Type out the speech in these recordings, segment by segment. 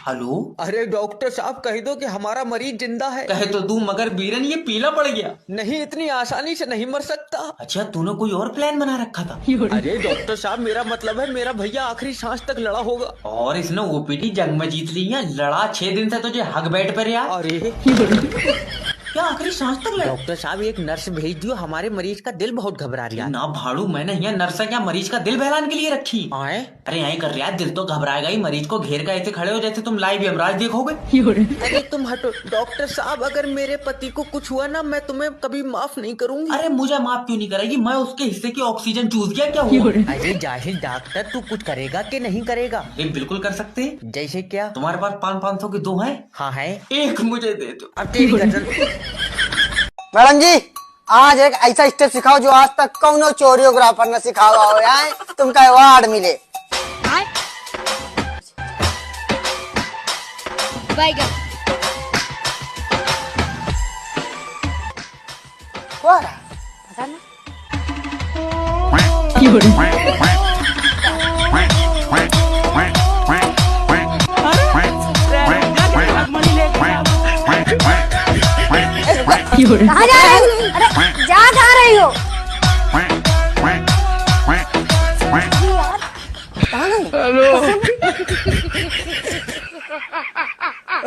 Hello. अरे doctor साहब कह दो कि हमारा मरीज जिंदा है। कहे तो दूं मगर बीरन ये पीला पड़ गया। नहीं, इतनी आसानी से नहीं मर सकता। अच्छा तूने कोई और प्लान बना रखा था? अरे डॉक्टर साहब मेरा मतलब है मेरा भैया आखिरी सांस तक लड़ा होगा। और इसने ओपीडी जंग में जीत ली है। लड़ा 6 दिन से तुझे हक बेड पर यार। अरे क्या आखिरी सांस तक लड़ा? डॉक्टर साहब एक नर्स भेज दियो, हमारे मरीज का दिल बहुत घबरा रहा है। ना भाड़ू, मैंने यहाँ नर्स क्या मरीज का दिल बहलाने के लिए रखी? आए? अरे यही कर रहा है, दिल तो घबराएगा ही। मरीज को घेर कर ऐसे खड़े हो जैसे तुम लाइव यमराज देखोगे। अरे तुम हटो डॉक्टर साहब, अगर मेरे पति को कुछ हुआ ना मैं तुम्हें कभी माफ नहीं करूंगी। अरे मुझे माफ क्यों नहीं करेगी? मैं उसके हिस्से की ऑक्सीजन चूस गया, क्या हुआ? अरे जाहिल डॉक्टर, तू कुछ करेगा कि नहीं करेगा? ये बिल्कुल कर सकते हैं। जैसे क्या? तुम्हारे पास 500 के 2 हैं? हाँ है। एक मुझे दे दो। अब तेरी गजल। मैडम जी, आज एक ऐसा स्टेप सिखाओ जो आज तक कौनो कोरियोग्राफर ने सिखावा हो यार, तुमका अवार्ड मिले। बैगन पता नहीं। कहाँ जा रही हो? अरे जा रही हो?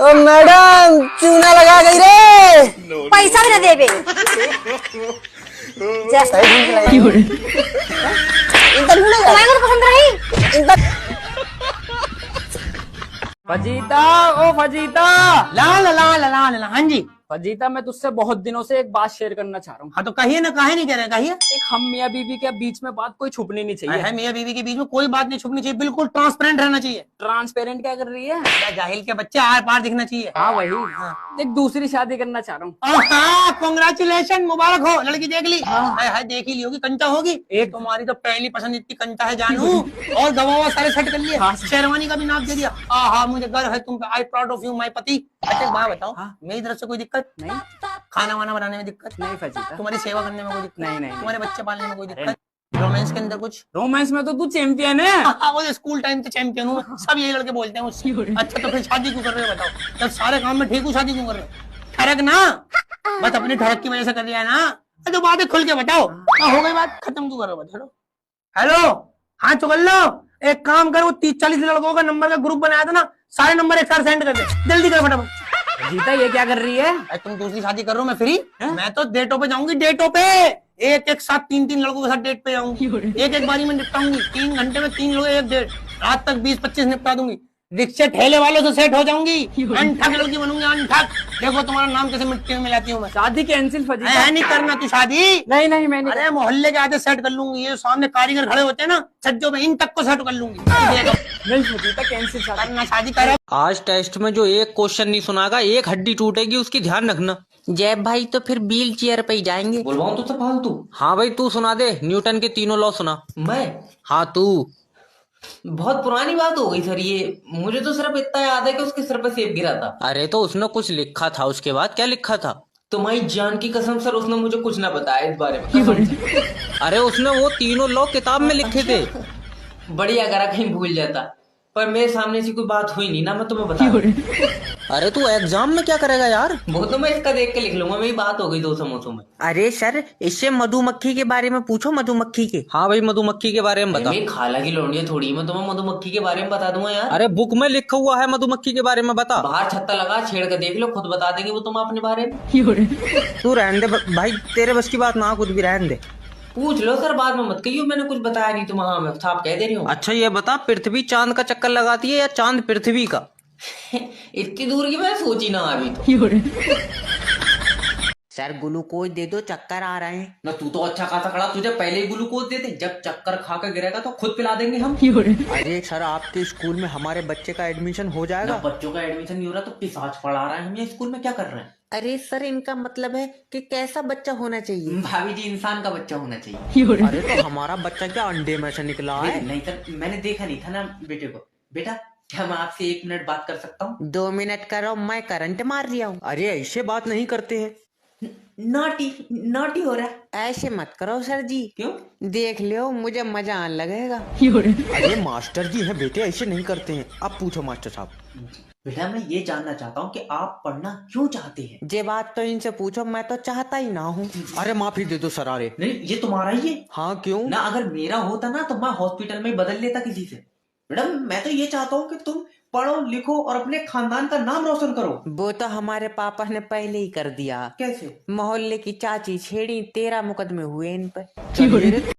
ओ मैडम, चूना लगा गई रे। पैसा भी न देबे। तुम्हारे को तो पसंद रही। फजीता, ओ फजीता। ला ला ला ला ला ला। हाँ जी। फजीता, मैं तुझसे बहुत दिनों से एक बात शेयर करना चाह रहा हूँ। हाँ तो कहिए ना, काहे नहीं कह रहे, कहिए। एक हम मियाँ बीवी के बीच में बात कोई छुपनी नहीं चाहिए। है मियाँ बीवी के बीच में कोई बात नहीं छुपनी चाहिए, बिल्कुल ट्रांसपेरेंट रहना चाहिए। ट्रांसपेरेंट क्या कर रही है? क्या जाहिल के बच्चे आर पार दिखना चाहिए। हाँ वही। एक दूसरी शादी करना चाह रहा हूँ। कांग्रेचुलेशन, मुबारक हो। लड़की देख ली? हाय देख ही ली होगी, कंचा होगी। एक तुम्हारी तो पहली पसंद इतनी कंचा है जानू। और गवावा सारे सेट कर लिए। शेरवानी का भी नाप दे दिया। हाँ मुझे गर्व है तुम पे। I proud of you my पति। अच्छा एक बात बताओ, मेरी तरफ से कोई दिक्कत नहीं? खाना वाना बनाने में दिक्कत नहीं फजीता। तुम्हारी सेवा करने में कोई दिक्कत नहीं। तुम्हारे बच्चे पालने में कोई दिक्कत? रोमांस के अंदर कुछ? रोमांस में तो तू चैंपियन है। वो स्कूल टाइम से चैंपियन हूँ, सब यही लड़के बोलते हैं मुझसे। अच्छा तो फिर शादी क्यों कर रहे हो बताओ? जब सारे काम में ठीक हूँ, शादी क्यों कर रहे हो? ठरक ना, बस अपनी ठरक की वजह से कर लिया ना। तो बातें खुल के बताओ, हो गई बात खत्म, क्यों कर रहे हो? बताओ। हेलो, हाँ तो कर लो। एक काम करो, 30-40 लड़कों का नंबर का ग्रुप बनाया था ना, सारे नंबर एक साथ सेंड कर दे, जल्दी कर फटाफट। फजीता ये क्या कर रही है? तुम दूसरी शादी कर रहे हो, मैं फ्री। मैं तो डेटों पे जाऊंगी, डेटों पे। एक साथ 3 लड़कों के साथ डेट पे जाऊंगी। एक बारी में निपटाऊंगी। 3 घंटे में 3 लोग एक डेट। रात तक 20-25 निपटा दूंगी। रिक्शे ठेले वालों से सेट हो जाऊंगी। अनठग लड़की बनूंगी, अनठग। देखो तुम्हारा नाम कैसे मिट्टी में मिलाती हूँ मैं। शादी कैंसिल फजीता। नहीं करना तू शादी। नहीं मैं नहीं। अरे मोहल्ले के आधे सेट कर लूंगी। ये सामने कारीगर खड़े होते हैं ना छज्जों में, इन तक को सेट कर लूंगी। नहीं फजीता, कैंसिल करना शादी करो। आज टेस्ट में जो एक क्वेश्चन नहीं सुनागा, एक हड्डी टूटेगी, उसकी ध्यान रखना। जय भाई तो फिर व्हील चेयर पे ही जाएंगे। बोलवाऊं तुझसे फालतू? हाँ भाई तू सुना दे, न्यूटन के तीनों लॉ सुना। मैं? हाँ तू। बहुत पुरानी बात हो गई सर ये। मुझे तो सिर्फ इतना याद है कि उसके सिर पे सेब गिरा था। अरे तो उसने कुछ लिखा था, उसके बाद क्या लिखा था? तुम्हारी जान की कसम सर, उसने मुझे कुछ ना बताया इस बारे में, कसम से। अरे उसने वो तीनों लॉ किताब में लिखे थे। बढ़िया करा, कहीं भूल जाता। पर मेरे सामने ऐसी कोई बात हुई नहीं ना, मैं तुम्हें बता दूं। अरे तू एग्जाम में क्या करेगा यार? वो तो मैं इसका देख के लिख लूंगा। मेरी बात हो गई 2 समोसों में। अरे सर इससे मधुमक्खी के बारे में पूछो, मधुमक्खी के। हाँ भाई मधुमक्खी के बारे में बता। मेरी खाला की लौंडिया थोड़ी, मैं तुम्हें मधुमक्खी के बारे में बता दूंगा यार। अरे बुक में लिखा हुआ है मधुमक्खी के बारे में, बता। बाहर छत्ता लगा, छेड़ कर देख लो, खुद बता देंगे वो तुम्हें अपने बारे में। तू रहने दे भाई, तेरे बस की बात ना, कुछ भी रहने दे। पूछ लो सर, बाद में मत कहियो मैंने कुछ बताया नहीं। तुम हाँ मैं साफ कह दे रही हूँ। अच्छा ये बता, पृथ्वी चांद का चक्कर लगाती है या चांद पृथ्वी का? इतनी दूर की मैं सोची ना अभी तो। सर ग्लूकोज दे दो, चक्कर आ रहे हैं। ना तू तो अच्छा खासा खड़ा, तुझे पहले ही ग्लूकोज दे दे। जब चक्कर खा कर गिरेगा तो खुद पिला देंगे हम। अरे सर आपके स्कूल में हमारे बच्चे का एडमिशन हो जाएगा? ना बच्चों का एडमिशन नहीं हो रहा तो पिशाच पढ़ा रहा है। हम ये स्कूल में क्या कर रहे हैं? अरे सर इनका मतलब है कि कैसा बच्चा होना चाहिए? भाभी जी, इंसान का बच्चा होना चाहिए। अरे तो हमारा बच्चा क्या अंडे में से निकला है? नहीं सर, मैंने देखा नहीं था ना बेटे को। बेटा क्या मैं आपसे 1 मिनट बात कर सकता हूँ? 2 मिनट करो, मैं करंट मार रहा हूँ। अरे ऐसे बात नहीं करते हैं। नॉटी नॉटी हो रहा है। ऐसे मत करो सर जी, क्यों? देख लियो मुझे मजा आने लगेगा। अरे मास्टर जी हैं बेटे, ऐसे नहीं करते हैं। अब पूछो मास्टर साहब। बेटा मैं ये जानना चाहता हूँ कि आप पढ़ना क्यों चाहते हैं? ये बात तो इनसे पूछो, मैं तो चाहता ही ना हूँ। अरे माफी दे दो सरारे। नहीं ये तुम्हारा ही है हाँ क्यों? ना, अगर मेरा होता ना तो मैं हॉस्पिटल में ही बदल लेता किसी से। मैडम मैं तो ये चाहता हूँ कि तुम पढ़ो लिखो और अपने खानदान का नाम रोशन करो। वो तो हमारे पापा ने पहले ही कर दिया। कैसे? मोहल्ले की चाची छेड़ी, 13 मुकदमे हुए इन पर।